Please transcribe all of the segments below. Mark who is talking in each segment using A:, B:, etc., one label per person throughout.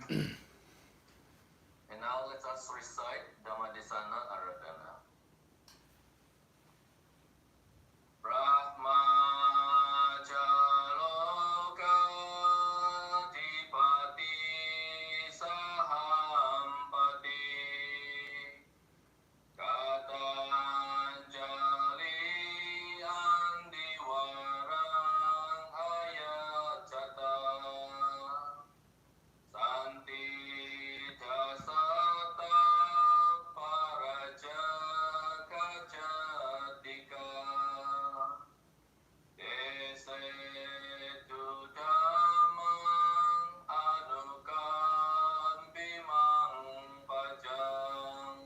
A: And now let us recite Dhammadesana Aradhana. Brahma Jaloka Dipati Sahampati Katanjali Andiwarang Ayachata Santi Dasata Parajaka Jatika Ese Dudamang Anukam Bimang Pajang.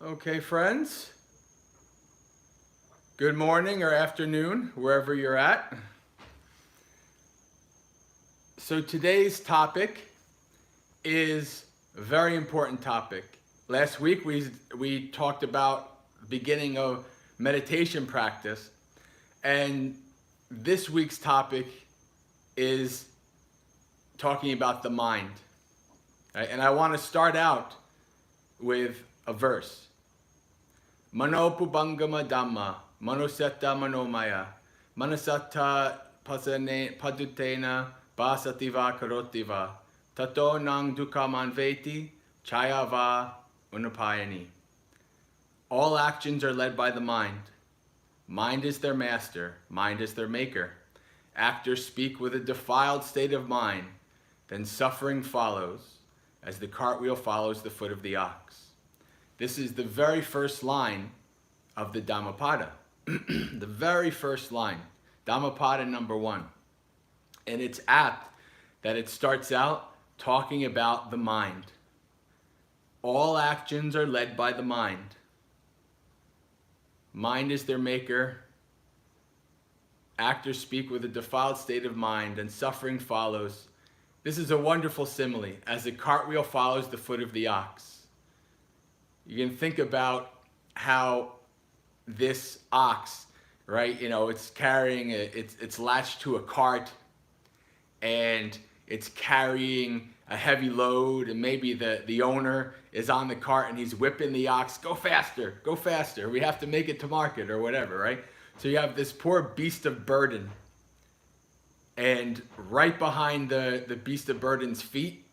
B: Okay, friends. Good morning or afternoon, wherever you're at. So today's topic is a very important topic. Last week we talked about beginning of meditation practice, and this week's topic is talking about the mind. Right? And I want to start out with a verse. Manopubangama Dhamma, Manosetta Manomaya, Manasata Padutena Basativa Karotiva, Tato Nang Dukamanveti, Chayava Unapayani. All actions are led by the mind. Mind is their master, mind is their maker. Actors speak with a defiled state of mind, then suffering follows, as the cartwheel follows the foot of the ox. This is the very first line of the Dhammapada. The very first line, Dhammapada number 1. And it's apt that it starts out talking about the mind. All actions are led by the mind. Mind is their maker. Actors speak with a defiled state of mind, and suffering follows. This is a wonderful simile, as the cartwheel follows the foot of the ox. You can think about how this ox, right, it's carrying, it's latched to a cart, and it's carrying a heavy load, and maybe the owner is on the cart and he's whipping the ox, go faster, we have to make it to market or whatever, right? So you have this poor beast of burden, and right behind the beast of burden's feet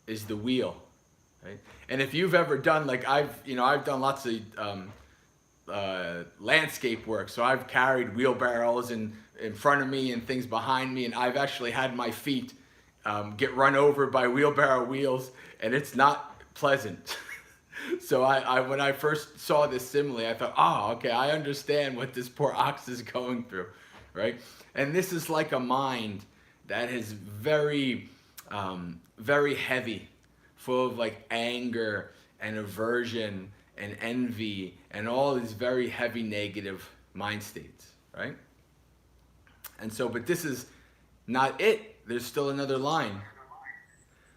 B: is the wheel, right? And if you've ever done, like I've done lots of landscape work, so I've carried wheelbarrows in front of me and things behind me, and I've actually had my feet get run over by wheelbarrow wheels, and it's not pleasant. So I when I first saw this simile, I thought, oh, okay, I understand what this poor ox is going through, right? And this is like a mind that is very, very heavy, full of like anger and aversion and envy and all these very heavy negative mind states, right? And so, but this is not it. There's still another line.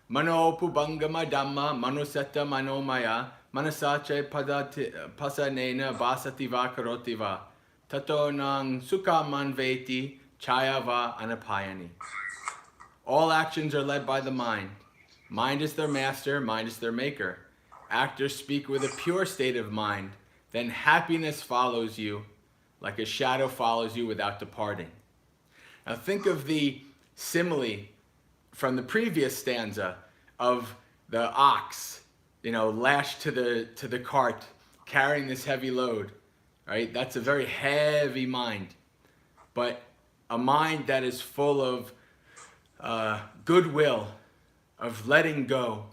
B: Mano pubangama dhamma manusetta manomaya manasache pasanena basativa karotiva tato nang sukaman veti chayava anapayani. All actions are led by the mind. Mind is their master, mind is their maker. Actors speak with a pure state of mind, then happiness follows you like a shadow follows you without departing. Now think of the simile from the previous stanza of the ox, lashed to the cart, carrying this heavy load, right? That's a very heavy mind. But a mind that is full of goodwill, of letting go,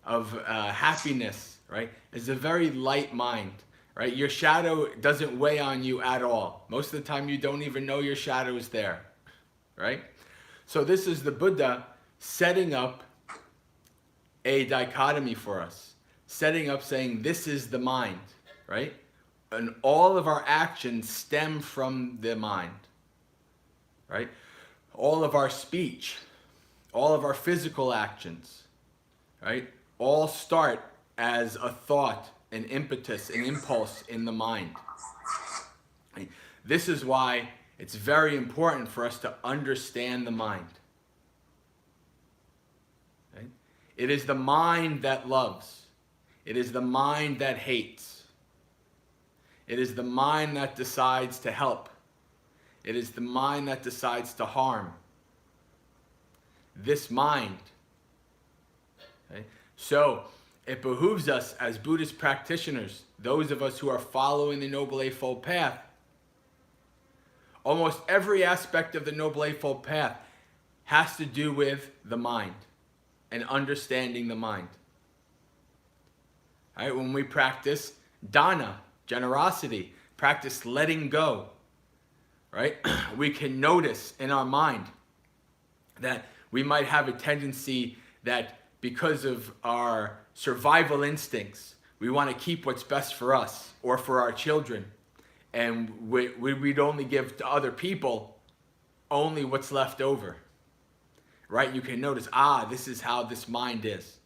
B: of happiness, right, is a very light mind, right? Your shadow doesn't weigh on you at all. Most of the time you don't even know your shadow is there, right? So this is the Buddha setting up a dichotomy for us, setting up saying this is the mind, right? And all of our actions stem from the mind, right? All of our speech, all of our physical actions, right, all start as a thought, an impetus, an impulse in the mind. Right? This is why It's very important for us to understand the mind. Right? It is the mind that loves. It is the mind that hates. It is the mind that decides to help. It is the mind that decides to harm. This mind. Okay? So it behooves us as Buddhist practitioners, those of us who are following the Noble Eightfold Path, almost every aspect of the Noble Eightfold Path has to do with the mind and understanding the mind. All right? When we practice dana, generosity, practice letting go, right? We can notice in our mind that we might have a tendency that because of our survival instincts, we want to keep what's best for us or for our children. And we'd only give to other people only what's left over, right? You can notice, this is how this mind is,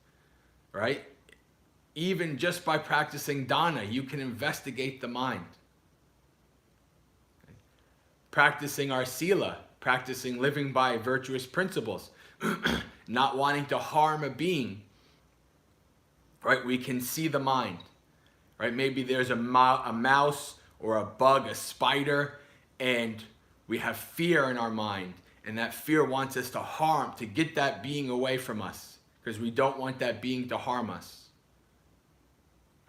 B: right? Even just by practicing dana, you can investigate the mind. Practicing our sila, practicing living by virtuous principles, not wanting to harm a being, right? We can see the mind, right? Maybe there's a mouse or a bug, a spider, and we have fear in our mind, and that fear wants us to harm, to get that being away from us, because we don't want that being to harm us,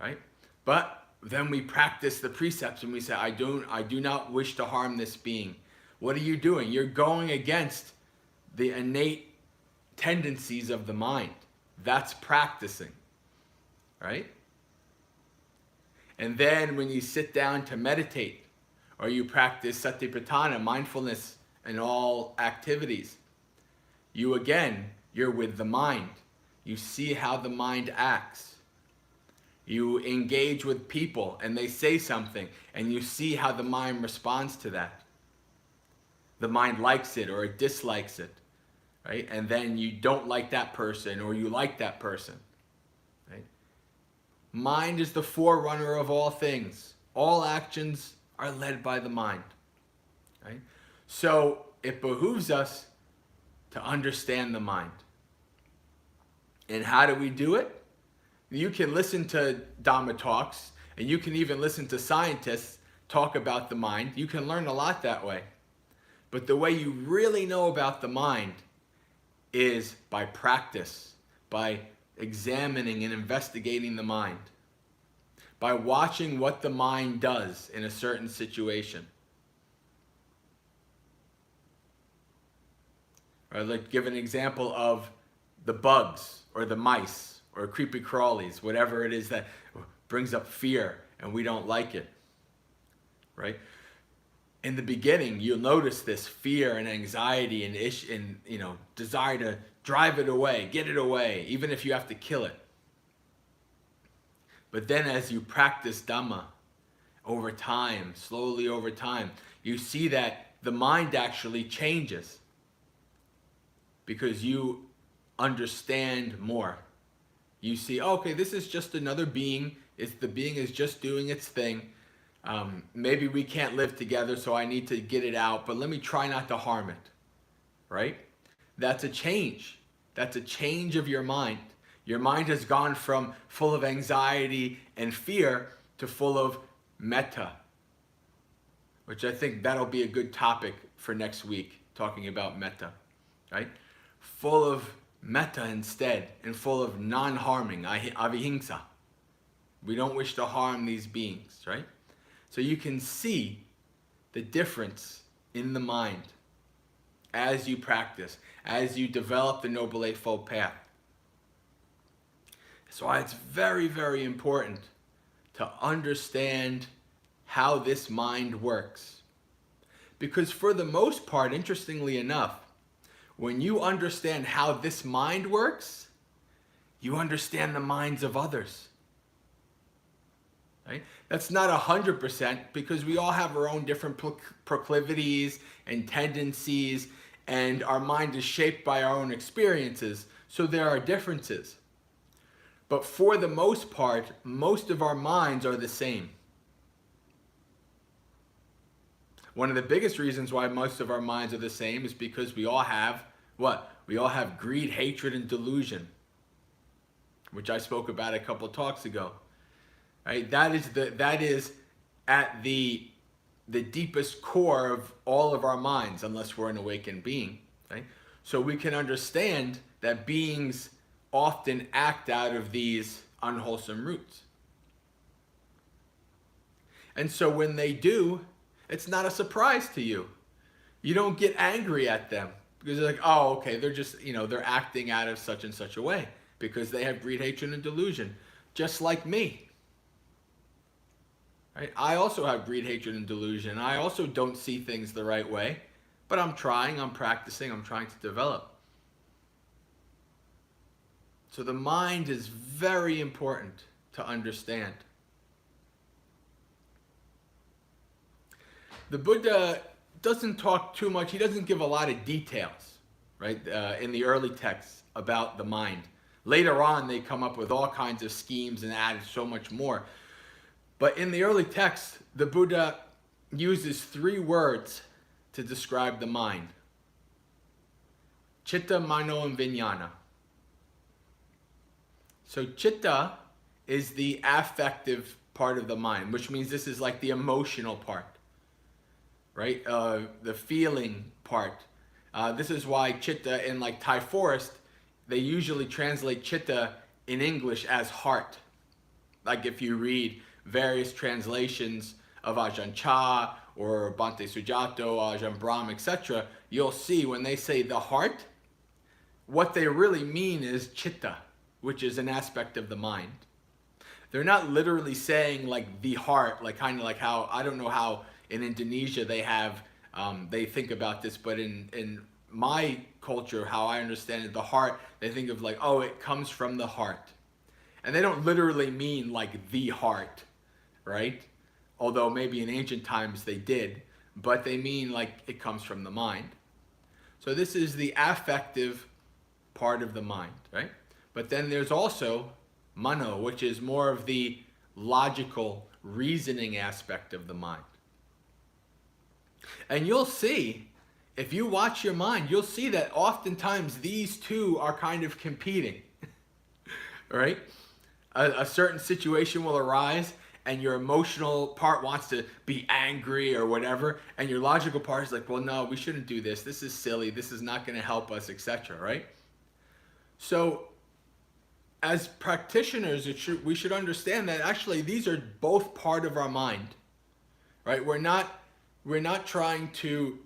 B: right? But then we practice the precepts and we say, I do not wish to harm this being. What are you doing? You're going against the innate tendencies of the mind. That's practicing, right? And then when you sit down to meditate, or you practice satipatthana, mindfulness in all activities, you're with the mind. You see how the mind acts. You engage with people and they say something, and you see how the mind responds to that. The mind likes it or it dislikes it, right? And then you don't like that person or you like that person, right? Mind is the forerunner of all things. All actions are led by the mind, right? So it behooves us to understand the mind. And how do we do it? You can listen to Dhamma talks, and you can even listen to scientists talk about the mind. You can learn a lot that way. But the way you really know about the mind is by practice, by examining and investigating the mind, by watching what the mind does in a certain situation. Or let's give an example of the bugs or the mice or creepy crawlies, whatever it is that brings up fear and we don't like it, right? In the beginning, you'll notice this fear and anxiety and desire to drive it away, get it away, even if you have to kill it. But then as you practice Dhamma over time, slowly over time, you see that the mind actually changes because you understand more. You see, okay, this is just another being. The being is just doing its thing. Maybe we can't live together, so I need to get it out, but let me try not to harm it, right? That's a change. That's a change of your mind. Your mind has gone from full of anxiety and fear to full of metta, which I think that'll be a good topic for next week, talking about metta, right? Full of metta instead, and full of non-harming, avihingsa. We don't wish to harm these beings, right? So you can see the difference in the mind as you practice, as you develop the Noble Eightfold Path. So it's very, very important to understand how this mind works. Because for the most part, interestingly enough, when you understand how this mind works, you understand the minds of others. Right? That's not 100% because we all have our own different proclivities and tendencies, and our mind is shaped by our own experiences, so there are differences. But for the most part, most of our minds are the same. One of the biggest reasons why most of our minds are the same is because we all have what? We all have greed, hatred, and delusion, which I spoke about a couple of talks ago. Right? That is at the deepest core of all of our minds, unless we're an awakened being. Right? So we can understand that beings often act out of these unwholesome roots. And so when they do, it's not a surprise to you. You don't get angry at them because they're like, oh, okay, they're just, they're acting out of such and such a way because they have greed, hatred, and delusion, just like me. Right? I also have greed, hatred, and delusion. I also don't see things the right way, but I'm trying, I'm practicing, I'm trying to develop. So the mind is very important to understand. The Buddha doesn't talk too much. He doesn't give a lot of details, right, in the early texts about the mind. Later on, they come up with all kinds of schemes and add so much more. But in the early texts, the Buddha uses 3 words to describe the mind. Chitta, mano, and vijnana. So chitta is the affective part of the mind, which means this is like the emotional part. Right? The feeling part. This is why chitta in like Thai forest, they usually translate chitta in English as heart. Like if you read various translations of Ajahn Chah or Bhante Sujato, Ajahn Brahm, etc., you'll see when they say the heart, what they really mean is chitta, which is an aspect of the mind. They're not literally saying like the heart, like kind of like how, I don't know how in Indonesia they have, they think about this, but in my culture, how I understand it, the heart, they think of like, oh, it comes from the heart. And they don't literally mean like the heart, right? Although maybe in ancient times they did, but they mean like it comes from the mind. So this is the affective part of the mind, right? But then there's also mano, which is more of the logical, reasoning aspect of the mind. And you'll see, if you watch your mind, you'll see that oftentimes these two are kind of competing, right? A certain situation will arise and your emotional part wants to be angry or whatever, and your logical part is like, well, no, we shouldn't do this. This is silly. This is not going to help us, etc., right? So as practitioners, we should understand that actually these are both part of our mind, right? We're not trying to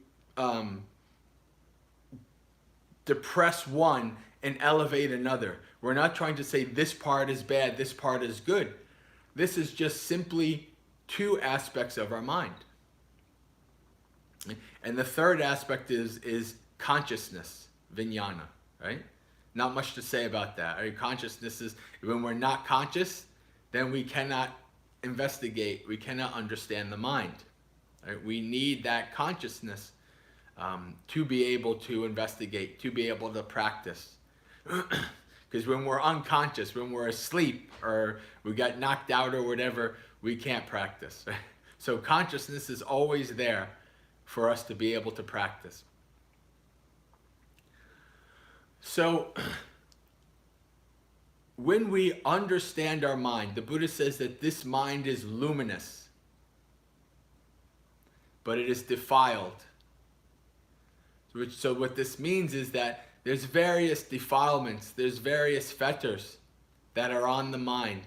B: depress one and elevate another. We're not trying to say this part is bad, this part is good. This is just simply 2 aspects of our mind. And the third aspect is consciousness, vijnana, right? Not much to say about that. Right? Consciousness is, when we're not conscious, then we cannot investigate, we cannot understand the mind. Right? We need that consciousness to be able to investigate, to be able to practice. Because when we're unconscious, when we're asleep, or we got knocked out or whatever, we can't practice. So consciousness is always there for us to be able to practice. So when we understand our mind, the Buddha says that this mind is luminous, but it is defiled. So what this means is that there's various defilements, there's various fetters that are on the mind,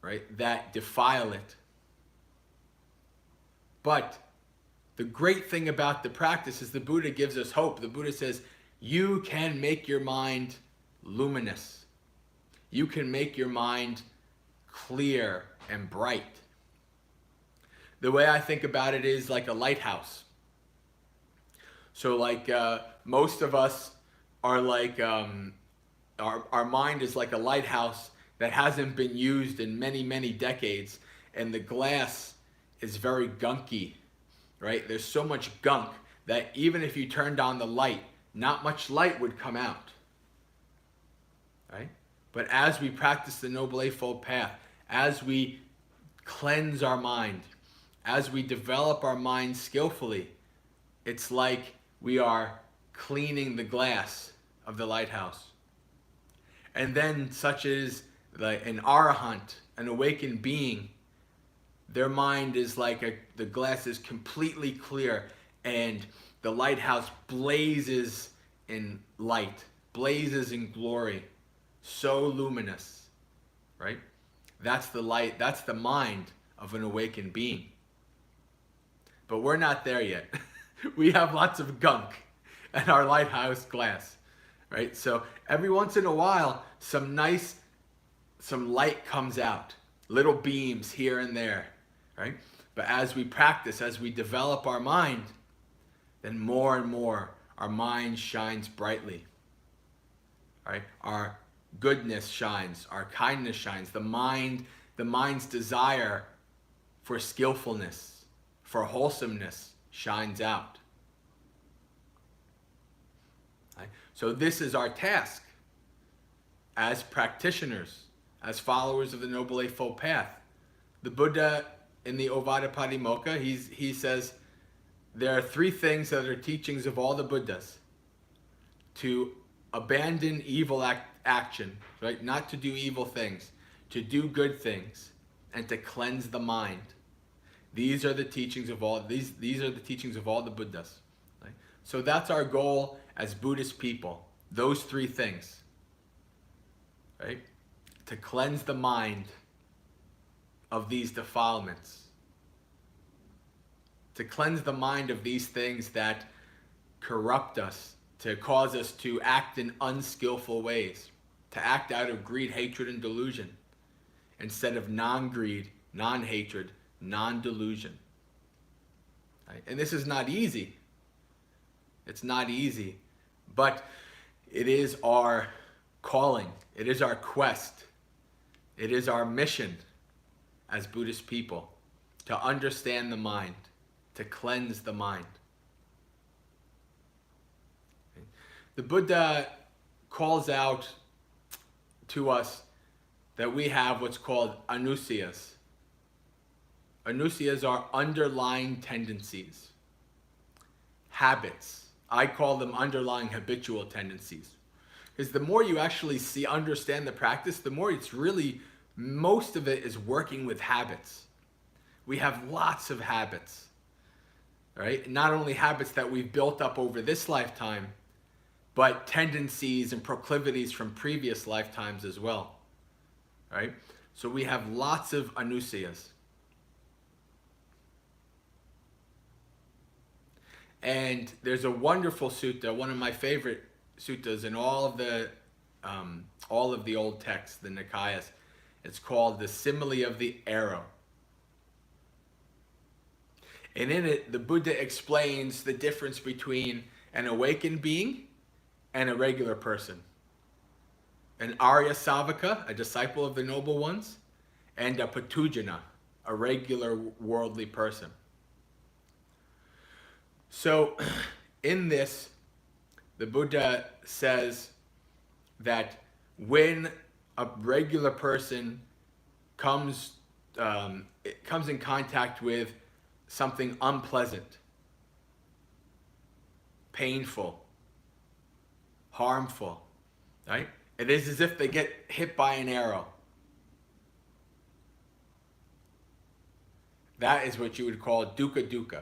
B: right, that defile it. But the great thing about the practice is the Buddha gives us hope. The Buddha says, you can make your mind luminous. You can make your mind clear and bright. The way I think about it is like a lighthouse. So like most of us are like, our mind is like a lighthouse that hasn't been used in many, many decades, and the glass is very gunky, right? There's so much gunk that even if you turned on the light, not much light would come out, right? But as we practice the Noble Eightfold Path, as we cleanse our mind, as we develop our minds skillfully, it's like we are cleaning the glass of the lighthouse. And then such as like an arahant, an awakened being, their mind is like the glass is completely clear and the lighthouse blazes in light, blazes in glory, so luminous, right? That's the light, that's the mind of an awakened being. But we're not there yet. We have lots of gunk in our lighthouse glass, right? So every once in a while, some light comes out, little beams here and there, right? But as we practice, as we develop our mind, then more and more our mind shines brightly, right? Our goodness shines, our kindness shines, the mind's desire for skillfulness, for wholesomeness shines out. Right? So this is our task as practitioners, as followers of the Noble Eightfold Path. The Buddha in the Ovada he says there are three things that are teachings of all the Buddhas: to abandon evil action, right? Not to do evil things, to do good things, and to cleanse the mind. These are the teachings of all these are the teachings of all the Buddhas. Right? So that's our goal as Buddhist people. Those three things, right? To cleanse the mind of these defilements. To cleanse the mind of these things that corrupt us, to cause us to act in unskillful ways, to act out of greed, hatred, and delusion, instead of non-greed, non-hatred, non-delusion. Right? And this is not easy. It's not easy, but it is our calling. It is our quest. It is our mission as Buddhist people to understand the mind, to cleanse the mind. The Buddha calls out to us that we have what's called anusayas. Anusayas are underlying tendencies, habits. I call them underlying habitual tendencies. Because the more you actually understand the practice, the more it's really, most of it is working with habits. We have lots of habits, right? Not only habits that we've built up over this lifetime, but tendencies and proclivities from previous lifetimes as well, right? So we have lots of anusayas. And there's a wonderful sutta, one of my favorite suttas in all of the old texts, the Nikayas. It's called the Simile of the Arrow. And in it, the Buddha explains the difference between an awakened being and a regular person. An Arya Savaka, a disciple of the Noble Ones, and a Patujana, a regular worldly person. So in this, the Buddha says that when a regular person comes in contact with something unpleasant, painful, harmful, right? It is as if they get hit by an arrow. That is what you would call dukkha,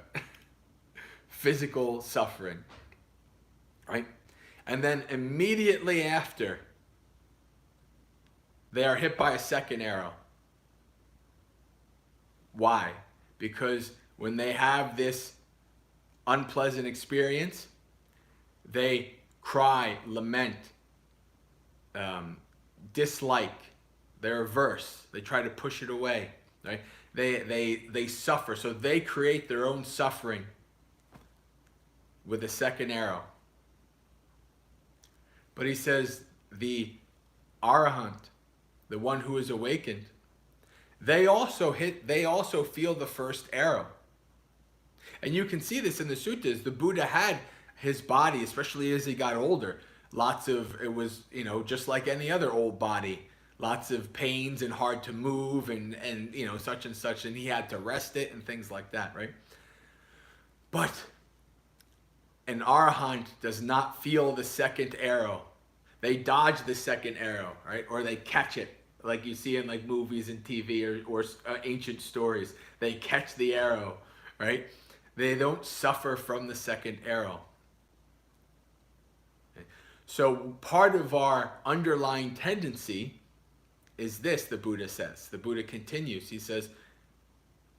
B: physical suffering, right? And then immediately after, they are hit by a second arrow. Why? Because when they have this unpleasant experience, they cry, lament, dislike, they reverse, they try to push it away, right? They suffer, so they create their own suffering with a second arrow. But he says the arahant, the one who is awakened, they also feel the first arrow. And you can see this in the suttas. The Buddha had his body, especially as he got older, it was, just like any other old body, lots of pains and hard to move and such and such, and he had to rest it and things like that, right? But an arahant does not feel the second arrow. They dodge the second arrow, right? Or they catch it, like you see in like movies and TV or ancient stories. They catch the arrow, right? They don't suffer from the second arrow. Okay. So part of our underlying tendency is this, the Buddha says. The Buddha continues. He says,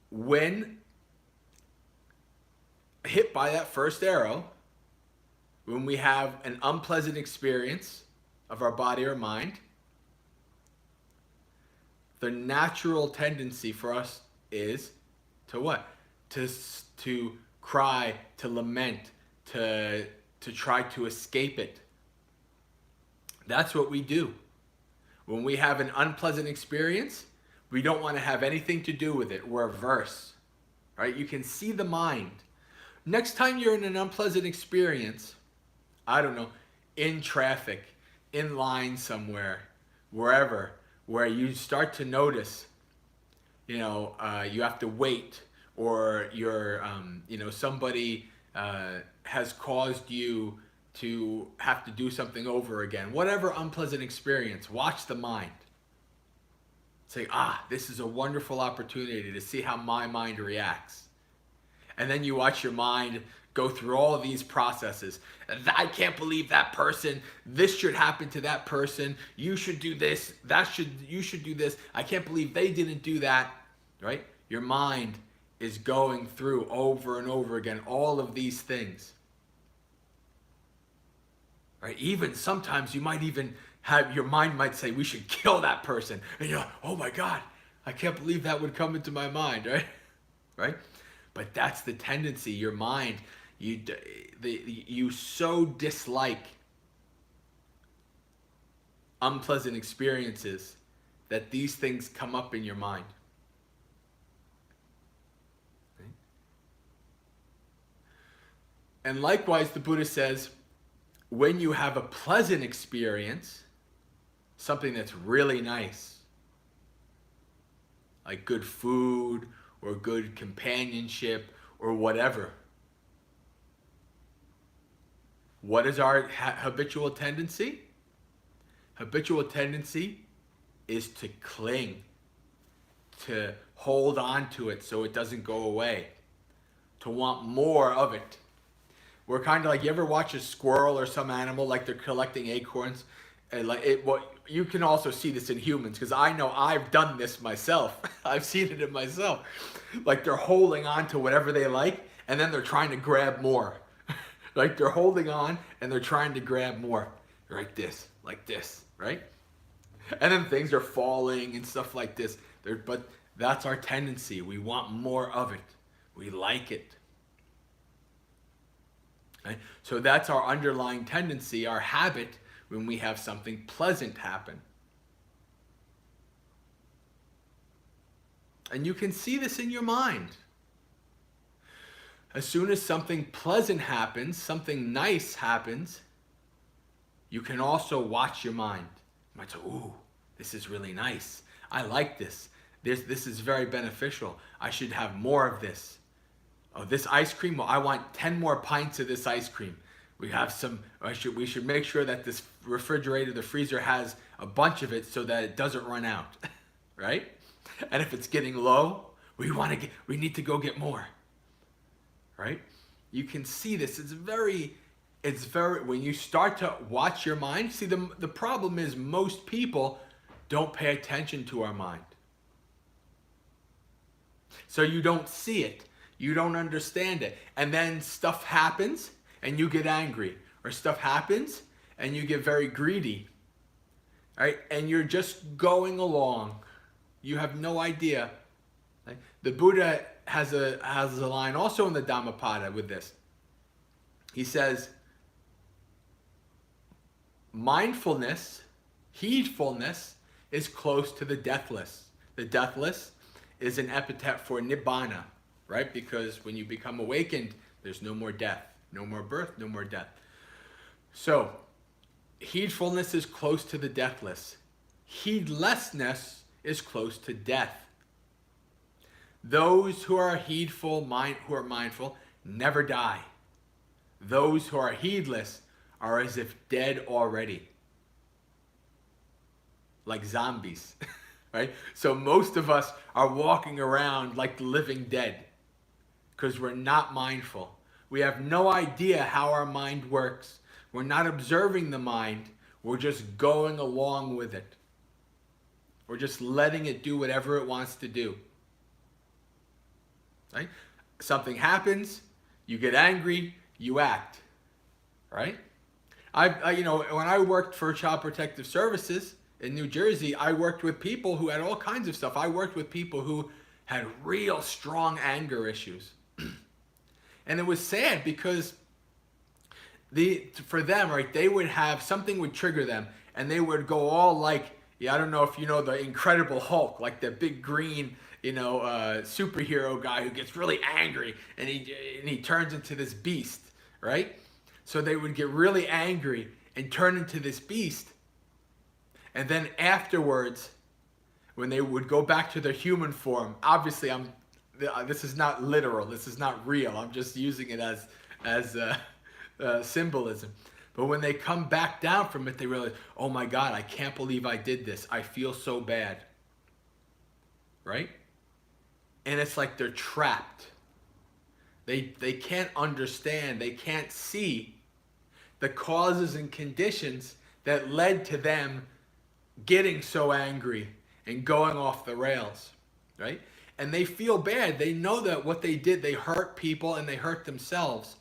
B: when hit by that first arrow, when we have an unpleasant experience of our body or mind, the natural tendency for us is to what? To cry, to lament, to try to escape it. That's what we do. When we have an unpleasant experience, we don't want to have anything to do with it. We're averse, right? You can see the mind. Next time you're in an unpleasant experience, I don't know, in traffic, in line somewhere, wherever, where you start to notice, you have to wait, or somebody has caused you to have to do something over again. Whatever unpleasant experience, watch the mind. Say, this is a wonderful opportunity to see how my mind reacts. And then you watch your mind go through all of these processes. I can't believe that person. This should happen to that person. You should do this. You should do this. I can't believe they didn't do that. Right? Your mind is going through over and over again all of these things. Right? Even sometimes you might even have, your mind might say, we should kill that person. And you're like, oh my God, I can't believe that would come into my mind, right? Right? But that's the tendency. Your mind, you so dislike unpleasant experiences that these things come up in your mind. Okay? And likewise, the Buddha says, when you have a pleasant experience, something that's really nice, like good food or good companionship or whatever, what is our habitual tendency? Habitual tendency is to cling, to hold on to it so it doesn't go away, to want more of it. We're kind of like, you ever watch a squirrel or some animal, like they're collecting acorns? And you can also see this in humans, because I know I've done this myself. I've seen it in myself. Like they're holding on to whatever they like, and then they're trying to grab more. Like they're holding on and they're trying to grab more. Like this, right? And then things are falling and stuff like this. But that's our tendency. We want more of it. We like it. Right? So that's our underlying tendency, our habit, when we have something pleasant happen. And you can see this in your mind. As soon as something pleasant happens, something nice happens, you can also watch your mind. You might say, ooh, this is really nice. I like this. This is very beneficial. I should have more of this. Oh, this ice cream, well, I want 10 more pints of this ice cream. We should make sure that this refrigerator, the freezer, has a bunch of it so that it doesn't run out, right? And if it's getting low, we need to go get more, right? You can see this. It's very, when you start to watch your mind, see the problem is most people don't pay attention to our mind. So you don't see it. You don't understand it. And then stuff happens and you get angry. Or stuff happens and you get very greedy. Right? And you're just going along. You have no idea. Right? The Buddha has a line also in the Dhammapada with this. He says, mindfulness, heedfulness, is close to the deathless. The deathless is an epithet for Nibbana. Right? Because when you become awakened, there's no more death, no more birth, no more death. So, heedfulness is close to the deathless. Heedlessness is close to death. Those who are who are mindful, never die. Those who are heedless are as if dead already, like zombies, right? So most of us are walking around like the living dead because we're not mindful. We have no idea how our mind works. We're not observing the mind. We're just going along with it. We're just letting it do whatever it wants to do. Right? Something happens, you get angry, you act. Right? When I worked for Child Protective Services in New Jersey, I worked with people who had all kinds of stuff. I worked with people who had real strong anger issues. And it was sad because for them, right, they would have, something would trigger them and they would go all like, I don't know if you know the Incredible Hulk, like the big green, superhero guy who gets really angry and he turns into this beast, right? So they would get really angry and turn into this beast. And then afterwards, when they would go back to their human form, obviously this is not literal, this is not real. I'm just using it as symbolism. But when they come back down from it, they realize, oh my God, I can't believe I did this. I feel so bad. Right? And it's like they're trapped. They can't understand, they can't see the causes and conditions that led to them getting so angry and going off the rails, right? And they feel bad. They know that what they did, they hurt people and they hurt themselves.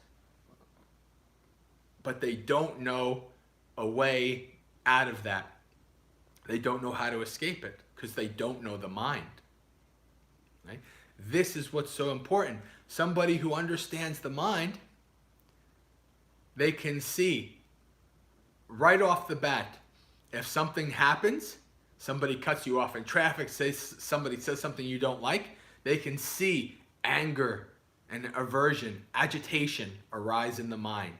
B: But they don't know a way out of that. They don't know how to escape it because they don't know the mind. Right? This is what's so important. Somebody who understands the mind, they can see right off the bat, if something happens, somebody cuts you off in traffic, somebody says something you don't like, they can see anger and aversion, agitation arise in the mind.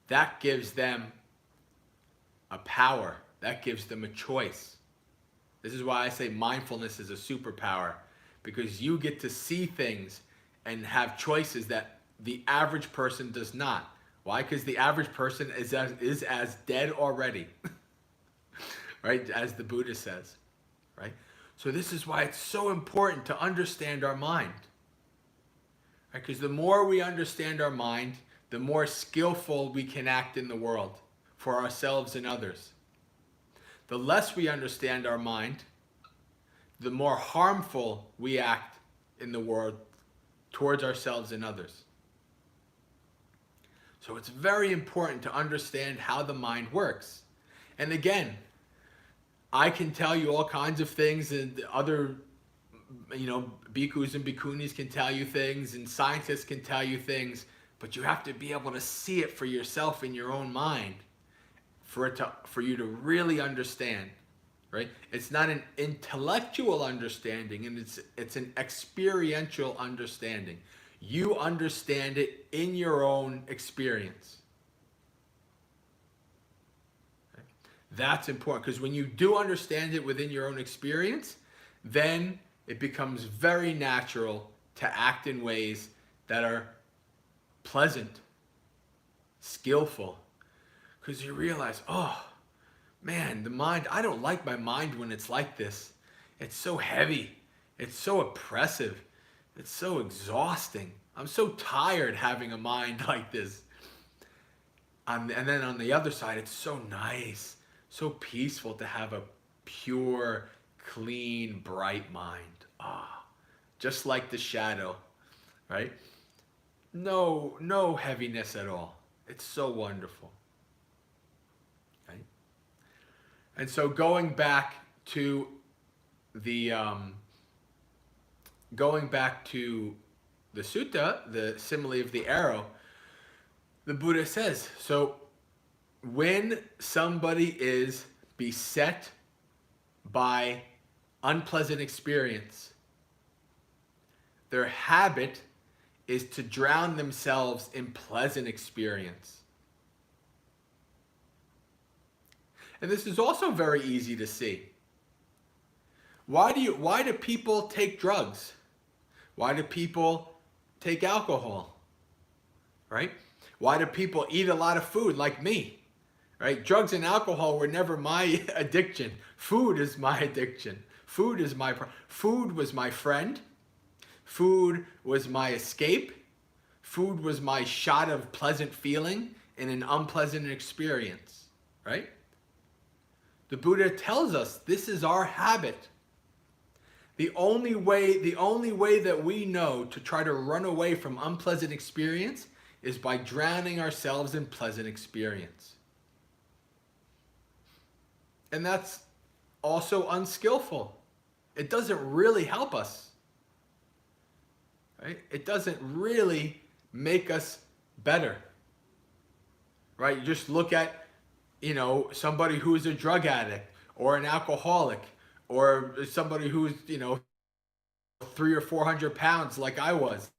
B: That gives them a power. That gives them a choice. This is why I say mindfulness is a superpower, because you get to see things and have choices that the average person does not. Why? Because the average person is as dead already, right? As the Buddha says, right? So this is why it's so important to understand our mind, right? Because the more we understand our mind, the more skillful we can act in the world for ourselves and others. The less we understand our mind, the more harmful we act in the world towards ourselves and others. So it's very important to understand how the mind works. And again, I can tell you all kinds of things, and other, bhikkhus and bhikkhunis can tell you things, and scientists can tell you things, but you have to be able to see it for yourself in your own mind for you to really understand, right? It's not an intellectual understanding, and it's an experiential understanding. You understand it in your own experience. Okay? That's important, because when you do understand it within your own experience, then it becomes very natural to act in ways that are pleasant, skillful, because you realize, oh man, the mind, I don't like my mind when it's like this. It's so heavy, it's so oppressive, it's so exhausting. I'm so tired having a mind like this. And then on the other side, it's so nice, so peaceful to have a pure, clean, bright mind. Just like the shadow, right? No heaviness at all. It's so wonderful. Okay? And so going back to the sutta, the simile of the arrow, the Buddha says, so when somebody is beset by unpleasant experience, their habit is to drown themselves in pleasant experience. And this is also very easy to see. Why do people take drugs? Why do people take alcohol? Right? Why do people eat a lot of food like me? Right? Drugs and alcohol were never my addiction. Food is my addiction. Food was my friend. Food was my escape. Food was my shot of pleasant feeling in an unpleasant experience. Right? The Buddha tells us this is our habit. The only way that we know to try to run away from unpleasant experience is by drowning ourselves in pleasant experience. And that's also unskillful. It doesn't really help us. Right? It doesn't really make us better. Right? You just look at, somebody who's a drug addict or an alcoholic or somebody who's, 300 or 400 pounds like I was,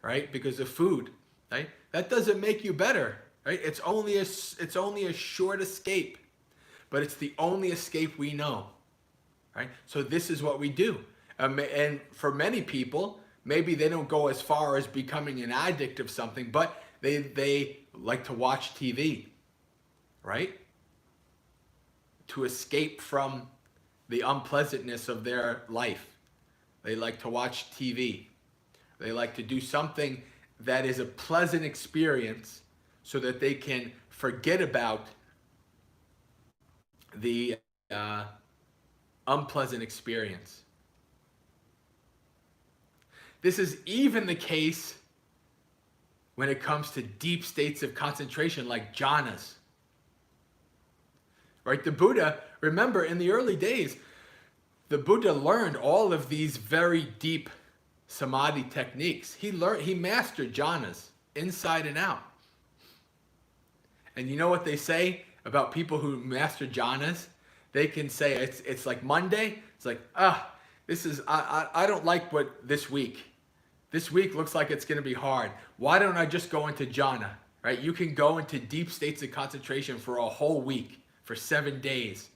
B: right? Because of food, right? That doesn't make you better, right? It's only a short escape, but it's the only escape we know, right? So this is what we do. And for many people, maybe they don't go as far as becoming an addict of something, but they like to watch TV, right? To escape from the unpleasantness of their life. They like to watch TV. They like to do something that is a pleasant experience so that they can forget about the unpleasant experience. This is even the case when it comes to deep states of concentration like jhanas. Right? The Buddha, remember in the early days, the Buddha learned all of these very deep samadhi techniques. He mastered jhanas inside and out. And you know what they say about people who master jhanas? They can say it's like Monday. It's like, I don't like what this week. This week looks like it's going to be hard. Why don't I just go into jhana? Right? You can go into deep states of concentration for a whole week, for 7 days.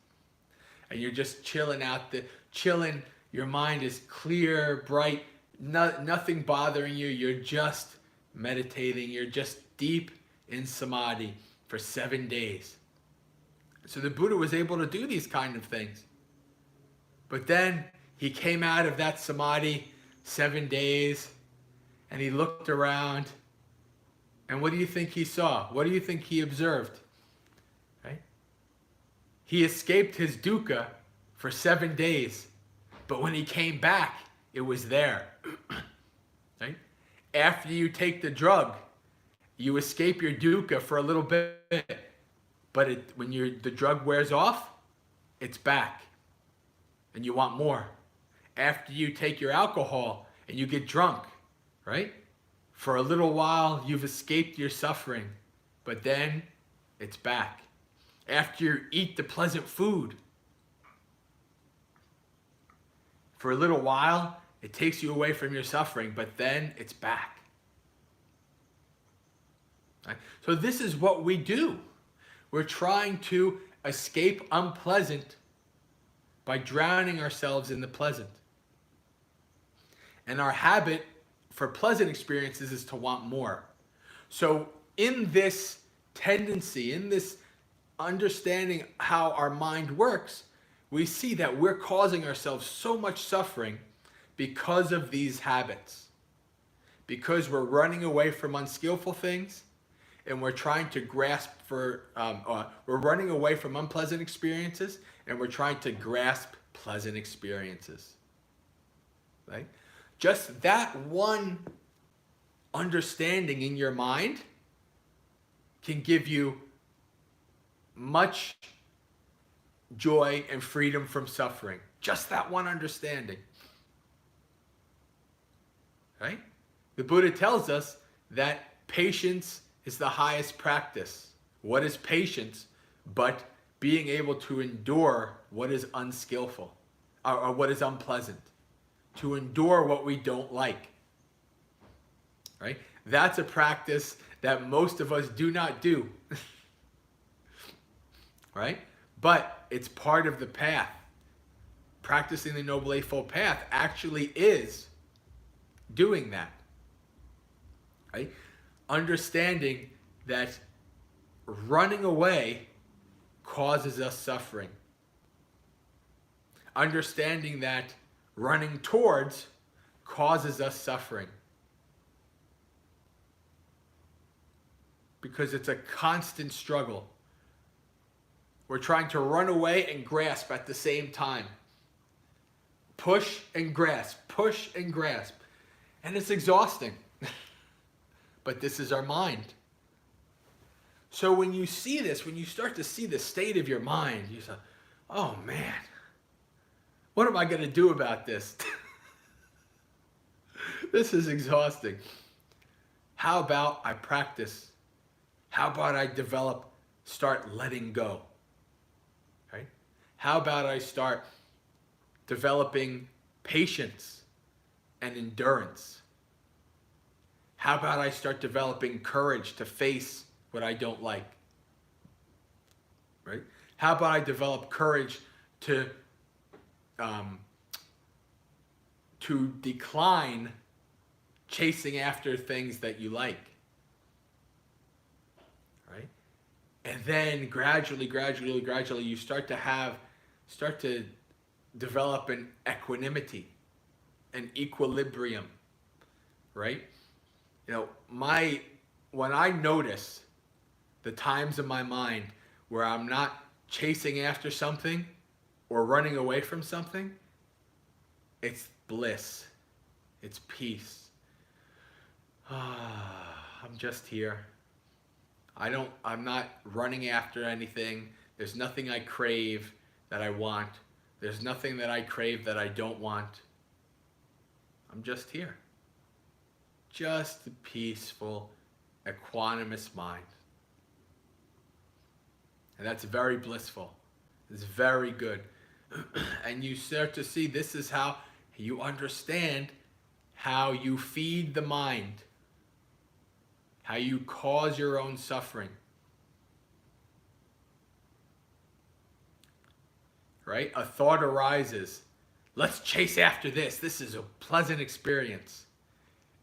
B: And you're just chilling chilling. Your mind is clear, bright, nothing bothering you. You're just meditating. You're just deep in samadhi for 7 days. So the Buddha was able to do these kind of things. But then he came out of that samadhi 7 days and he looked around. And what do you think he saw? What do you think he observed? Right? He escaped his dukkha for 7 days. But when he came back, it was there. Right? After you take the drug, you escape your dukkha for a little bit. But when the drug wears off, it's back. And you want more. After you take your alcohol and you get drunk, right? For a little while, you've escaped your suffering. But then, it's back. After you eat the pleasant food, for a little while, it takes you away from your suffering, but then it's back. Right? So this is what we do. We're trying to escape unpleasant by drowning ourselves in the pleasant. And our habit for pleasant experiences is to want more. So in this tendency, in this understanding how our mind works, we see that we're causing ourselves so much suffering because of these habits. Because we're running away from unskillful things and we're trying to grasp we're running away from unpleasant experiences and we're trying to grasp pleasant experiences. Right? Just that one understanding in your mind can give you much joy and freedom from suffering. Just that one understanding. Right? The Buddha tells us that patience is the highest practice. What is patience but being able to endure what is unskillful or what is unpleasant? To endure what we don't like. Right? That's a practice that most of us do not do. Right? But it's part of the path. Practicing the Noble Eightfold Path actually is doing that. Right? Understanding that running away causes us suffering. Understanding that running towards causes us suffering. Because it's a constant struggle. We're trying to run away and grasp at the same time. Push and grasp, push and grasp. And it's exhausting. But this is our mind. So when you see this, when you start to see the state of your mind, you say, oh man, what am I going to do about this? This is exhausting. How about I practice? How about I start letting go? Right? How about I start developing patience and endurance? How about I start developing courage to face what I don't like? Right? How about I develop courage to decline chasing after things that you like? Right? And then gradually you start to develop an equanimity, an equilibrium, right? You know, when I notice the times in my mind where I'm not chasing after something or running away from something, it's bliss, it's peace. I'm just here. I'm not running after anything. There's nothing I crave that I want. There's nothing that I crave that I don't want. I'm just here. Just a peaceful, equanimous mind. And that's very blissful. It's very good. And you start to see this is how you understand how you feed the mind, how you cause your own suffering. Right? A thought arises. Let's chase after this. This is a pleasant experience.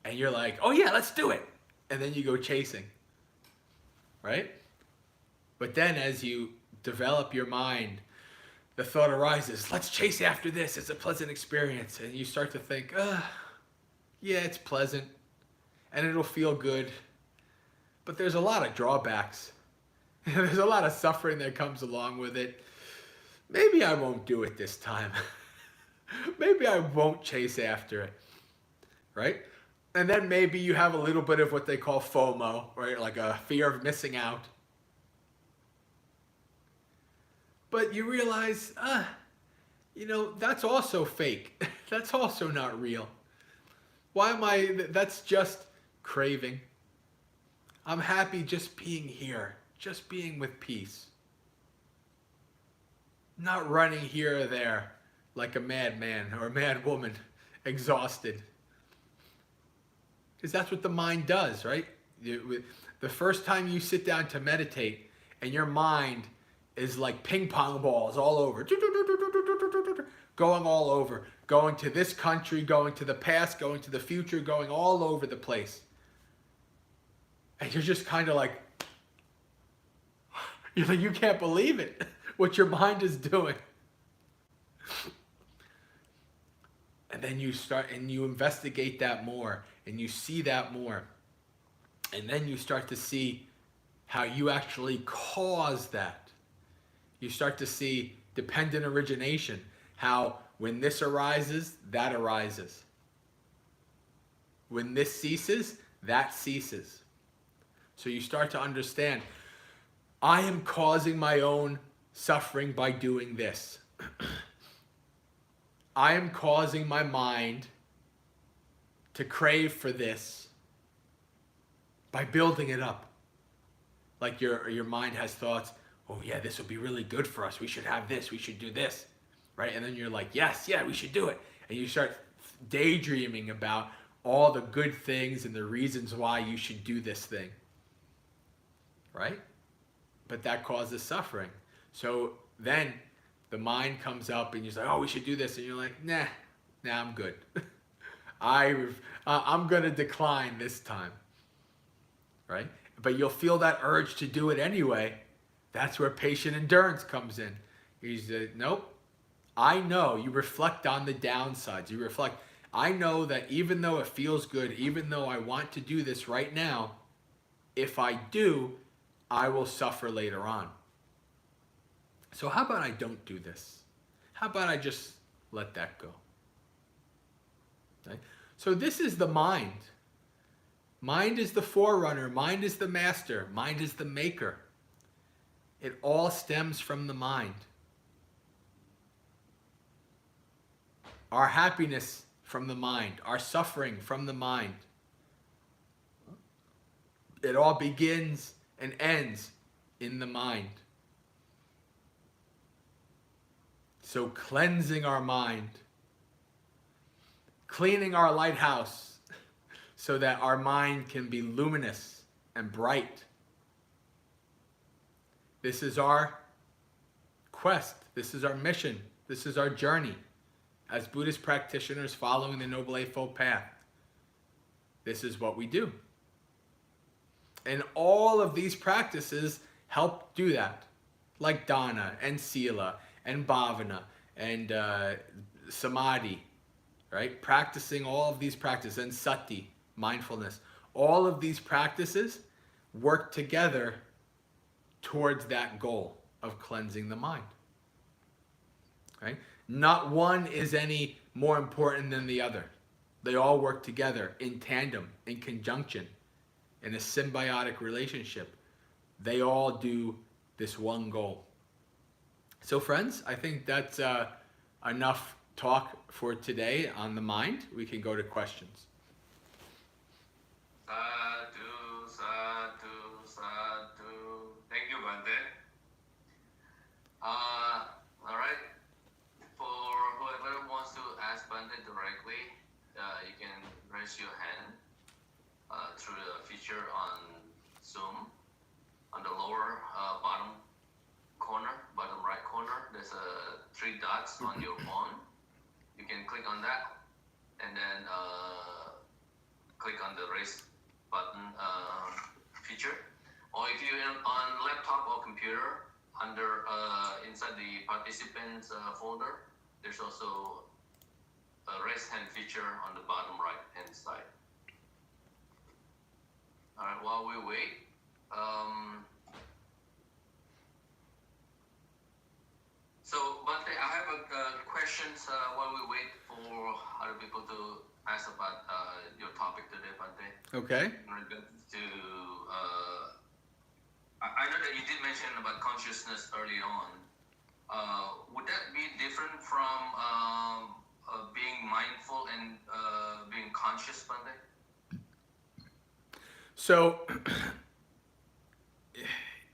B: And you're like, oh yeah, let's do it. And then you go chasing. Right? But then as you develop your mind, the thought arises, let's chase after this. It's a pleasant experience. And you start to think, yeah, it's pleasant. And it'll feel good. But there's a lot of drawbacks. There's a lot of suffering that comes along with it. Maybe I won't do it this time. Maybe I won't chase after it. Right? And then maybe you have a little bit of what they call FOMO, right? Like a fear of missing out. But you realize, that's also fake. That's also not real. That's just craving. I'm happy just being here, just being with peace. Not running here or there like a madman or a mad woman, exhausted. Because that's what the mind does, right? The first time you sit down to meditate and your mind is like ping pong balls all over, going all over, going to this country, going to the past, going to the future, going all over the place. And you're just kind of like, you can't believe it, what your mind is doing. And then you start and you investigate that more and you see that more. And then you start to see how you actually cause that. You start to see dependent origination, how when this arises, that arises. When this ceases, that ceases. So you start to understand, I am causing my own suffering by doing this. I am causing my mind to crave for this by building it up. Like your mind has thoughts, oh yeah, this would be really good for us. We should have this. We should do this. Right? And then you're like, yes, yeah, we should do it. And you start daydreaming about all the good things and the reasons why you should do this thing. Right? But that causes suffering. So then the mind comes up and you're like, oh, we should do this. And you're like, nah, I'm good. I'm going to decline this time, right? But you'll feel that urge to do it anyway. That's where patient endurance comes in. You say, nope, I know. You reflect on the downsides. You reflect, I know that even though it feels good, even though I want to do this right now, if I do, I will suffer later on. So how about I don't do this? How about I just let that go? Okay? So this is the mind. Mind is the forerunner. Mind is the master. Mind is the maker. It all stems from the mind. Our happiness from the mind. Our suffering from the mind. It all begins and ends in the mind. So cleansing our mind, cleaning our lighthouse so that our mind can be luminous and bright. This is our quest. This is our mission. This is our journey as Buddhist practitioners following the Noble Eightfold Path. This is what we do. And all of these practices help do that, like dana and sila and bhavana and samadhi, right? Practicing all of these practices, and sati, mindfulness. All of these practices work together towards that goal of cleansing the mind, right? Not one is any more important than the other. They all work together in tandem, in conjunction, in a symbiotic relationship. They all do this one goal. So friends, I think that's enough talk for today on the mind. We can go to questions.
A: Sadhu, sadhu, sadhu. Thank you, Bhante. All right. For whoever wants to ask Bhante directly, you can raise your hand through the feature on Zoom. On the lower bottom right corner, there's three dots on your phone. You can click on that and then click on the raise button feature. Or if you're on laptop or computer, under inside the participants folder, there's also a raise hand feature on the bottom right hand side. All right, while we wait, so Bhante, I have a questions while we wait for other people to ask about your topic today, Bhante.
B: Okay.
A: In regards to, I know that you did mention about consciousness early on. Would that be different from being mindful and being conscious, Bhante?
B: So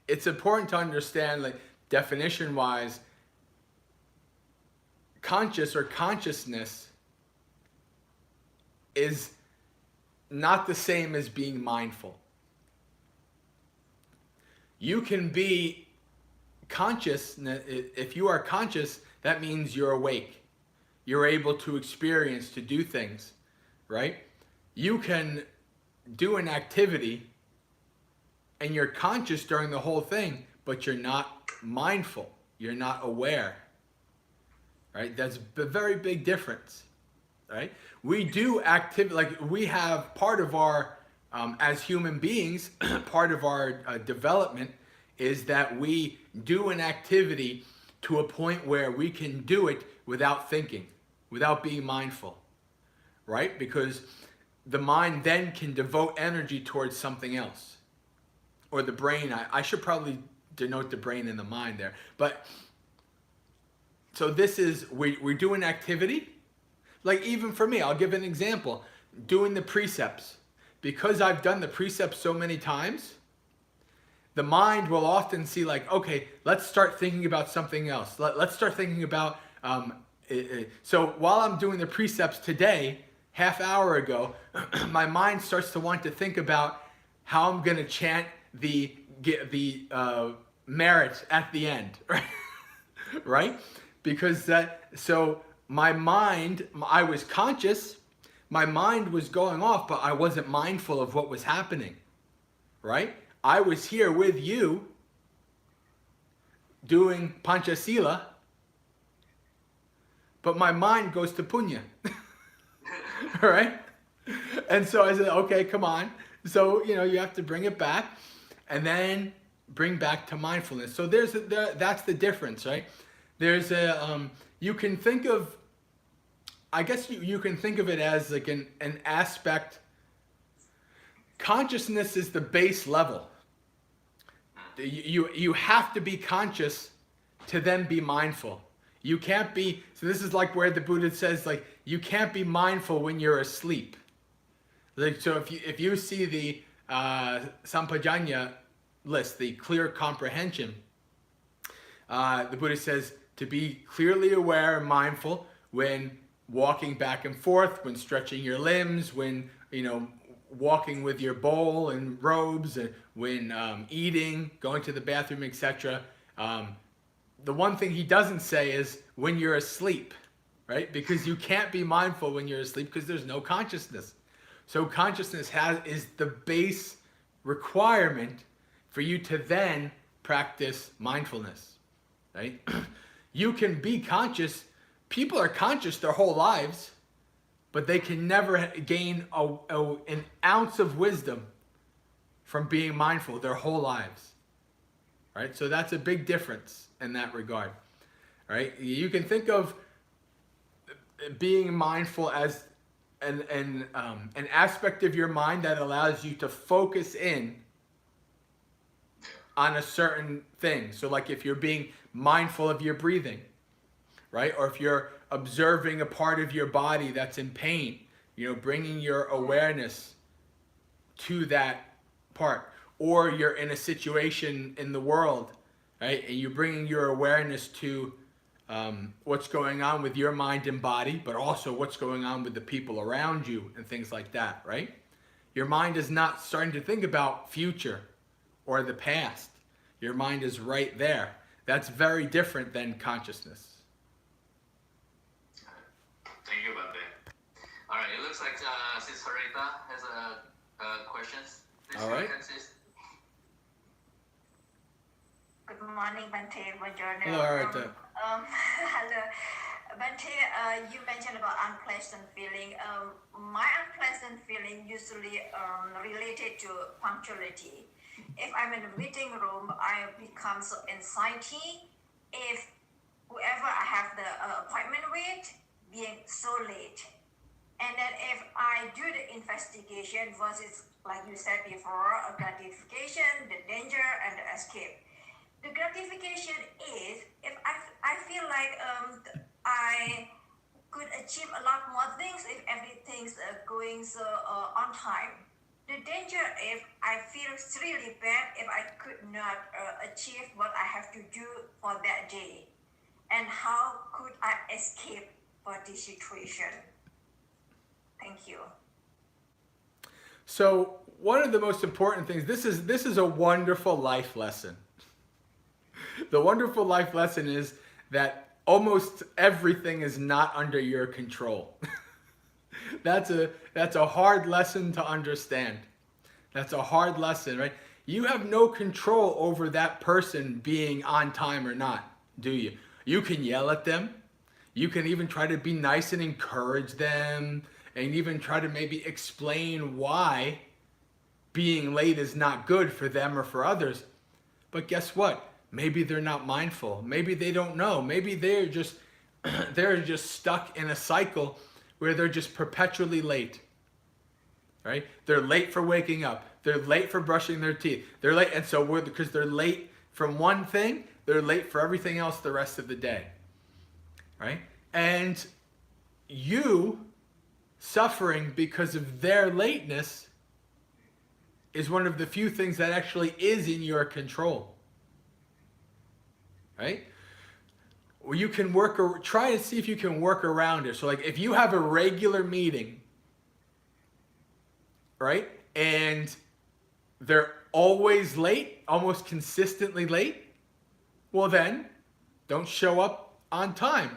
B: it's important to understand, like, definition-wise, conscious or consciousness is not the same as being mindful. You can be conscious. If you are conscious, that means you're awake. You're able to experience, to do things, right? You can do an activity and you're conscious during the whole thing, but you're not mindful. You're not aware, right? That's a very big difference, right? We do activity, like we have part of our, as human beings, part of our development is that we do an activity to a point where we can do it without thinking, without being mindful, right? Because the mind then can devote energy towards something else. Or the brain, I should probably denote the brain and the mind there. But, so this is, we do an activity. Like even for me, I'll give an example. Doing the precepts. Because I've done the precepts so many times, the mind will often see like, okay, let's start thinking about something else. Let's start thinking about, so while I'm doing the precepts today, half hour ago, my mind starts to want to think about how I'm going to chant the merit at the end, right? right? Because so my mind, I was conscious, my mind was going off, but I wasn't mindful of what was happening, right? I was here with you doing Panchasila, but my mind goes to Punya, right? And so I said, okay, come on. So, you have to bring it back and then bring back to mindfulness. So that's the difference, right? There's you can think of, I guess you can think of it as like an aspect. Consciousness is the base level. You have to be conscious to then be mindful. You can't be, so this is like where the Buddha says, like, you can't be mindful when you're asleep. Like, so if you see the Sampajanya list, the clear comprehension, the Buddha says to be clearly aware and mindful when walking back and forth, when stretching your limbs, when, walking with your bowl and robes, and when eating, going to the bathroom, etc. The one thing he doesn't say is when you're asleep, right? Because you can't be mindful when you're asleep because there's no consciousness. So consciousness is the base requirement for you to then practice mindfulness, right? You can be conscious. People are conscious their whole lives, but they can never gain an ounce of wisdom from being mindful their whole lives, right? So that's a big difference in that regard, right? You can think of being mindful as an aspect of your mind that allows you to focus in on a certain thing. So like if you're being mindful of your breathing, right? Or if you're observing a part of your body that's in pain, bringing your awareness to that part. Or you're in a situation in the world, right? And you're bringing your awareness to what's going on with your mind and body, but also what's going on with the people around you and things like that, right? Your mind is not starting to think about future or the past. Your mind is right there. That's very different than consciousness.
A: Thank you, Bhante. All right, it looks like Sis Harita has questions. Please
B: All right.
A: go ahead, sis.
C: Good morning, Bhante. Buongiorno.
B: Hello, Harita.
C: Hello. Bhante, you mentioned about unpleasant feeling. My unpleasant feeling usually related to punctuality. If I'm in a meeting room, I become so anxiety if whoever I have the appointment with being so late. And then if I do the investigation versus, like you said before, a gratification, the danger, and the escape. The gratification is if I feel like I could achieve a lot more things if everything's going so on time. The danger if I feel really bad if I could not achieve what I have to do for that day. And how could I escape for this situation? Thank you.
B: So one of the most important things, this is a wonderful life lesson. The wonderful life lesson is that almost everything is not under your control. That's a hard lesson to understand. That's a hard lesson, right? You have no control over that person being on time or not, do you? You can yell at them. You can even try to be nice and encourage them, and even try to maybe explain why being late is not good for them or for others. But guess what? Maybe they're not mindful. Maybe they don't know. Maybe they're just stuck in a cycle where they're just perpetually late. Right? They're late for waking up. They're late for brushing their teeth. They're late, and so because they're late from one thing, they're late for everything else the rest of the day. Right? And you suffering because of their lateness is one of the few things that actually is in your control. Right? Well, you can try to see if you can work around it. So like if you have a regular meeting, right? And they're always late, almost consistently late, well then don't show up on time.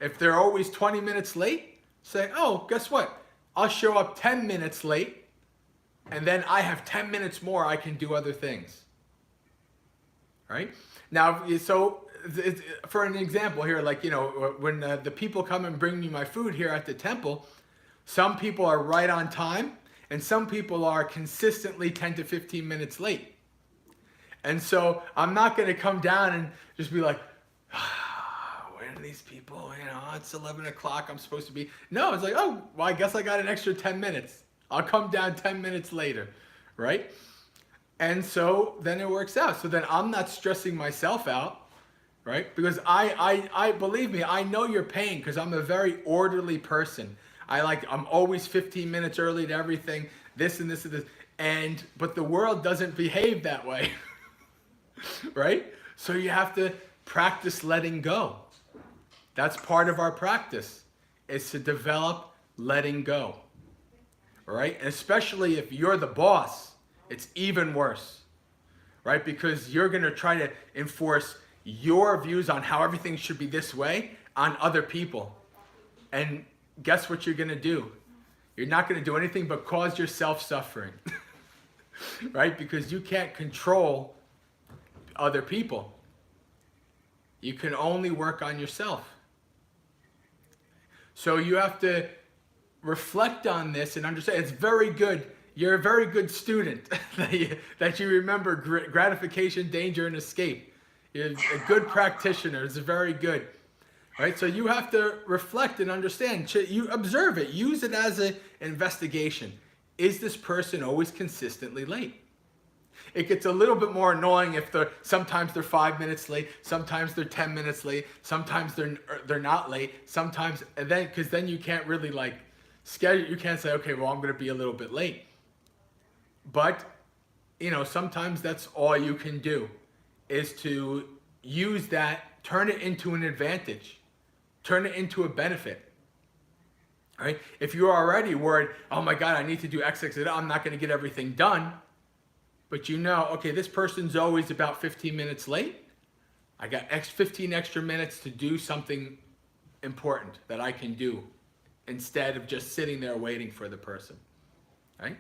B: If they're always 20 minutes late, say, oh, guess what? I'll show up 10 minutes late, and then I have 10 minutes more, I can do other things. Right? Now, so for an example here, like, you know, when the people come and bring me my food here at the temple, some people are right on time, and some people are consistently 10 to 15 minutes late. And so I'm not going to come down and just be like, where are these people? You know, it's 11 o'clock, I'm supposed to be. No, it's like, oh, well, I guess I got an extra 10 minutes. I'll come down 10 minutes later, right? And so then it works out. So then I'm not stressing myself out, right? Because I believe me, I know your pain because I'm a very orderly person. I'm always 15 minutes early to everything, this and this and this. But the world doesn't behave that way. Right? So you have to practice letting go. That's part of our practice, is to develop letting go. All right? And especially if you're the boss, it's even worse. Right? Because you're going to try to enforce your views on how everything should be this way on other people. And guess what you're going to do? You're not going to do anything but cause yourself suffering. Right? Because you can't control other people. You can only work on yourself. So you have to reflect on this and understand. It's very good. You're a very good student that you remember gratification, danger, and escape. You're a good practitioner. It's very good. Right? So you have to reflect and understand. You observe it. Use it as an investigation. Is this person always consistently late? It gets a little bit more annoying if sometimes they're 5 minutes late, sometimes they're 10 minutes late, sometimes they're not late, sometimes, and then, because then you can't really like schedule, you can't say, okay, well, I'm going to be a little bit late. But, you know, sometimes that's all you can do, is to use that, turn it into an advantage, turn it into a benefit. All right? If you're already worried, oh my God, I need to do X, I'm not going to get everything done. But you know, okay, this person's always about 15 minutes late. I got 15 extra minutes to do something important that I can do instead of just sitting there waiting for the person. Right?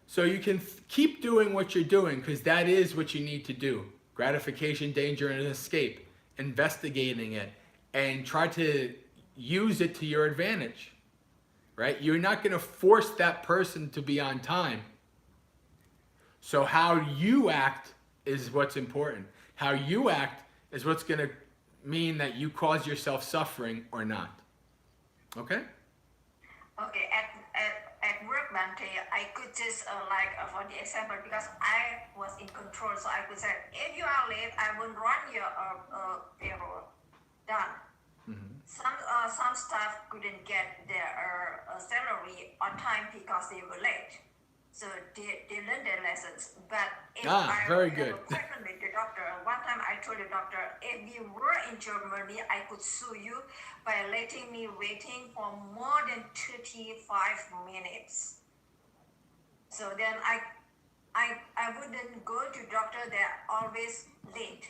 B: So you can keep doing what you're doing because that is what you need to do. Gratification, danger, and escape. Investigating it and try to use it to your advantage. Right? You're not going to force that person to be on time. So how you act is what's important. How you act is what's going to mean that you cause yourself suffering or not. Okay?
C: Okay, at work, Bhante, I could just for the example, because I was in control, so I could say, if you are late, I will run your payroll. Done. Mm-hmm. Some staff couldn't get their salary on time because they were late. So they learned their lessons. But if I
B: very
C: have
B: good.
C: a appointment with the doctor, one time I told the doctor, if you were in Germany, I could sue you by letting me waiting for more than 35 minutes. So then I wouldn't go to doctor, they're always late.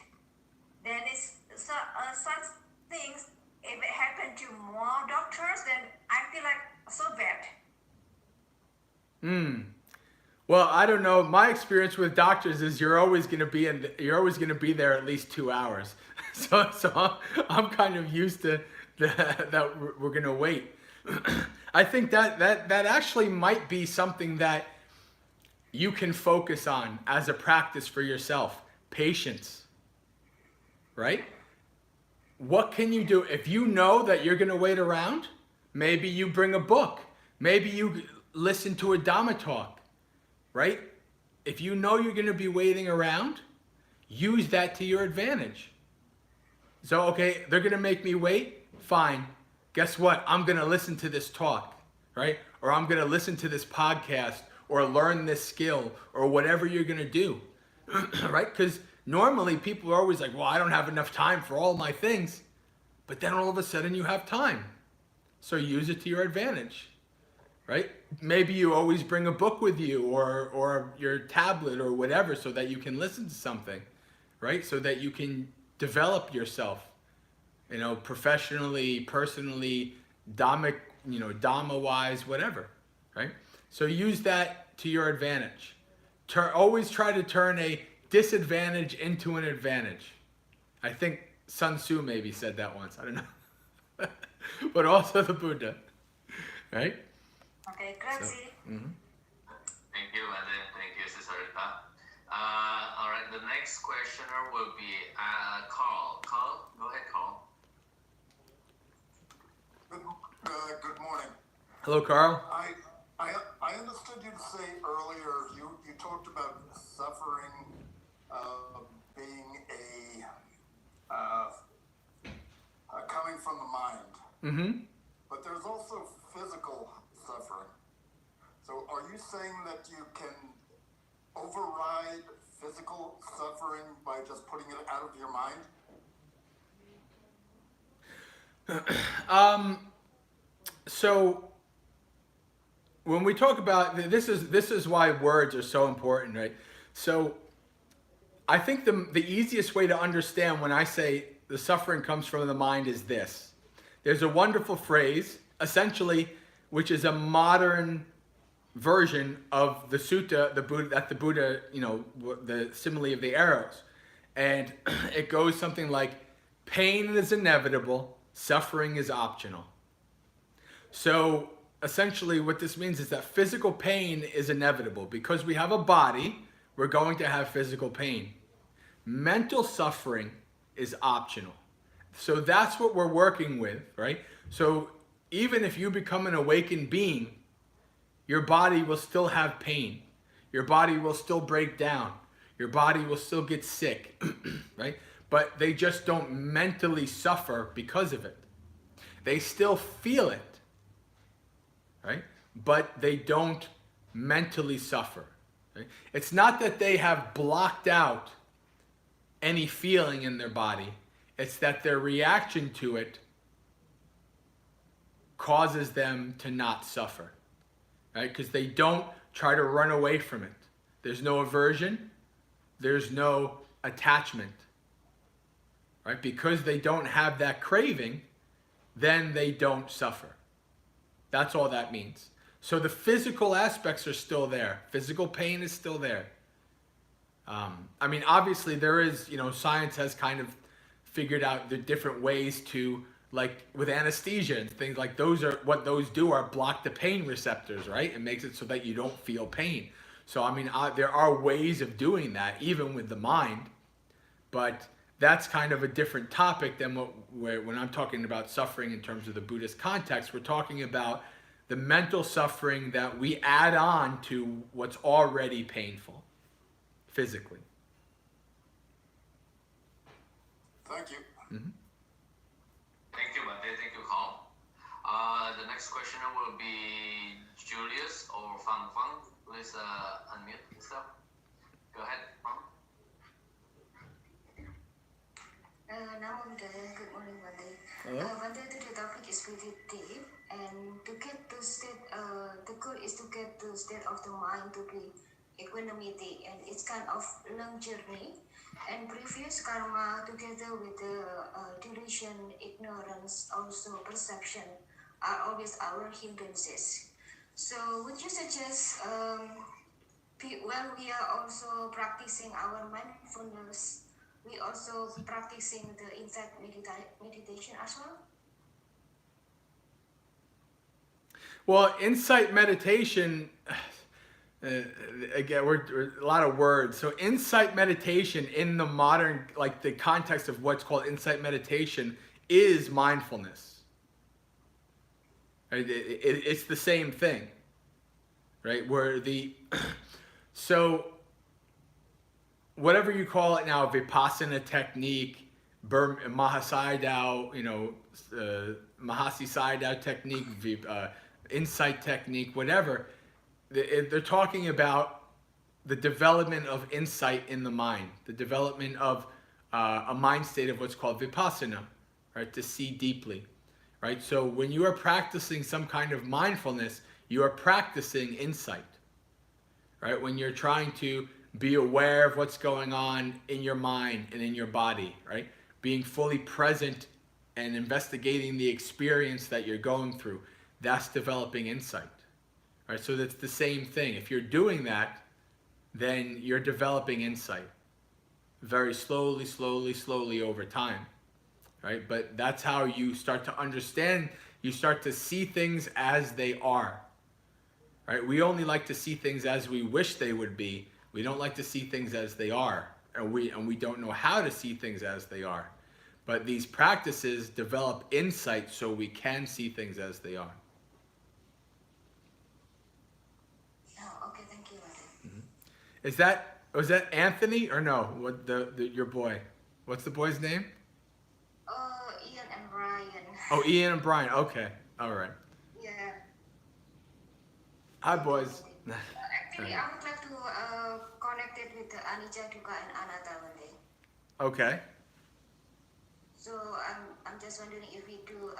C: Then it's such things, if it happened to more doctors, then I feel like so bad.
B: Well, I don't know. My experience with doctors is you're always going to be there at least 2 hours. So I'm kind of used to that we're going to wait. I think that actually might be something that you can focus on as a practice for yourself. Patience. Right? What can you do? If you know that you're going to wait around, maybe you bring a book. Maybe you listen to a Dhamma talk. Right? If you know you're going to be waiting around, use that to your advantage. So, okay, they're going to make me wait? Fine. Guess what? I'm going to listen to this talk, right? Or I'm going to listen to this podcast or learn this skill or whatever you're going to do, right? Because normally people are always like, well, I don't have enough time for all my things. But then all of a sudden you have time. So use it to your advantage. Right? Maybe you always bring a book with you or your tablet or whatever so that you can listen to something, right? So that you can develop yourself professionally, personally, Dhamma-wise, whatever, right? So use that to your advantage. Always try to turn a disadvantage into an advantage. I think Sun Tzu maybe said that once. I don't know. But also the Buddha, right?
C: Okay, grazie.
A: Thank you, Bhante. Thank you, Sister Rita. All right, the next questioner will be Carl. Carl, go ahead, Carl.
D: Good morning.
B: Hello, Carl.
D: I understood you say earlier you talked about suffering being coming from the mind.
B: Mm-hmm.
D: But there's also physical suffering. So are you saying that you can override physical suffering by just putting it out of your mind?
B: So when we talk about this is why words are so important, right? So I think the easiest way to understand when I say the suffering comes from the mind is this. There's a wonderful phrase, essentially, which is a modern version of the sutta, the Buddha, the simile of the arrows. And it goes something like, pain is inevitable, suffering is optional. So essentially what this means is that physical pain is inevitable. Because we have a body, we're going to have physical pain. Mental suffering is optional. So that's what we're working with, right? So even if you become an awakened being, your body will still have pain. Your body will still break down. Your body will still get sick, right? But they just don't mentally suffer because of it. They still feel it, right? But they don't mentally suffer. Right? It's not that they have blocked out any feeling in their body. It's that their reaction to it causes them to not suffer, right? Because they don't try to run away from it. There's no aversion. There's no attachment, right? Because they don't have that craving, then they don't suffer. That's all that means. So the physical aspects are still there. Physical pain is still there. I mean, obviously there is, science has kind of figured out the different ways to, like with anesthesia and things like what those do are block the pain receptors, right? It makes it so that you don't feel pain. So, I mean, there are ways of doing that, even with the mind, but that's kind of a different topic than when I'm talking about suffering in terms of the Buddhist context. We're talking about the mental suffering that we add on to what's already painful physically.
D: Thank you.
B: Mm-hmm.
A: Thank you, Bhante. Thank you, Carl. The next questioner will be Julius or Fang Fang. Please unmute yourself. Go ahead, Fang.
E: Namo Buddhaya. Good morning, Bhante.
B: Hello.
E: Bhante, today topic is pretty deep, and to get to state, the goal is to get to state of the mind to be equanimity, and it's kind of long journey. And previous karma, together with the duration, ignorance, also perception, are always our hindrances. So, would you suggest, while we are also practicing our mindfulness, we also practicing the insight meditation as well?
B: Well, insight meditation, again, we're a lot of words. So insight meditation in the modern, like the context of what's called insight meditation is mindfulness. Right? It's the same thing, right? So whatever you call it now, Vipassana technique, Mahasi Dao, Mahasi Dao technique, insight technique, whatever, they're talking about the development of insight in the mind, the development of a mind state of what's called Vipassana, right? To see deeply, right? So when you are practicing some kind of mindfulness, you are practicing insight, right? When you're trying to be aware of what's going on in your mind and in your body, right? Being fully present and investigating the experience that you're going through, that's developing insight. All right, so that's the same thing. If you're doing that, then you're developing insight very slowly, slowly, slowly over time. Right? But that's how you start to understand, you start to see things as they are. Right? We only like to see things as we wish they would be. We don't like to see things as they are. And we don't know how to see things as they are. But these practices develop insight so we can see things as they are.
E: Oh, okay, thank you, Bhante.
B: Was that Anthony or no? What your boy? What's the boy's name?
E: Ian and Brian.
B: Oh, Ian and Brian. Okay. All right.
E: Yeah.
B: Hi, boys.
E: Actually, I would like to connect it with the Anicca, Dukkha, and Anatta one day.
B: Okay.
E: So I'm just wondering if we do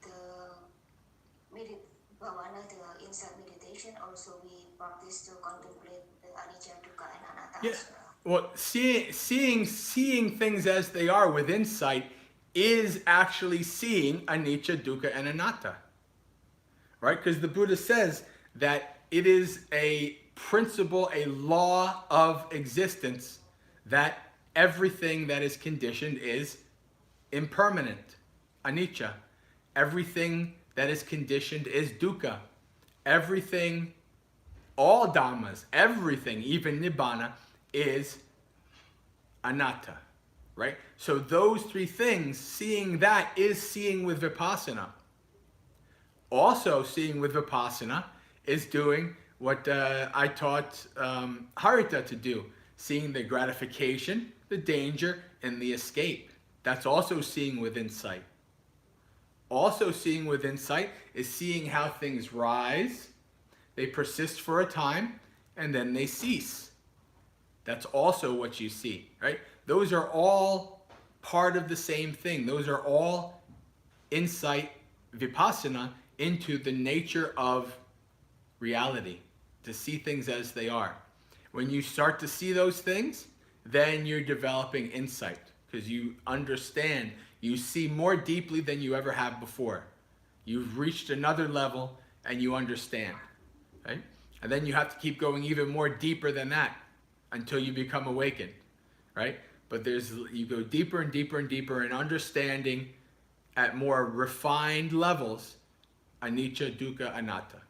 E: the bhavana, the insight meditation. Also, we practice to contemplate the Anicca, Dukkha, and Anatta
B: Yeah.
E: as well.
B: Well, seeing things as they are with insight is actually seeing anicca, dukkha, and anatta. Right? Because the Buddha says that it is a principle, a law of existence, that everything that is conditioned is impermanent, anicca. Everything that is conditioned is dukkha. Everything, all dhammas, everything, even nibbana, is anatta, right? So those three things, seeing that is seeing with vipassana. Also seeing with vipassana is doing what I taught Harita to do, seeing the gratification, the danger, and the escape. That's also seeing with insight. Also seeing with insight is seeing how things rise, they persist for a time, and then they cease. That's also what you see, right? Those are all part of the same thing. Those are all insight, vipassana, into the nature of reality, to see things as they are. When you start to see those things, then you're developing insight, because you understand, you see more deeply than you ever have before. You've reached another level and you understand, right? And then you have to keep going even more deeper than that, until you become awakened, right? But you go deeper and deeper and deeper in understanding at more refined levels, anicca, dukkha, anatta.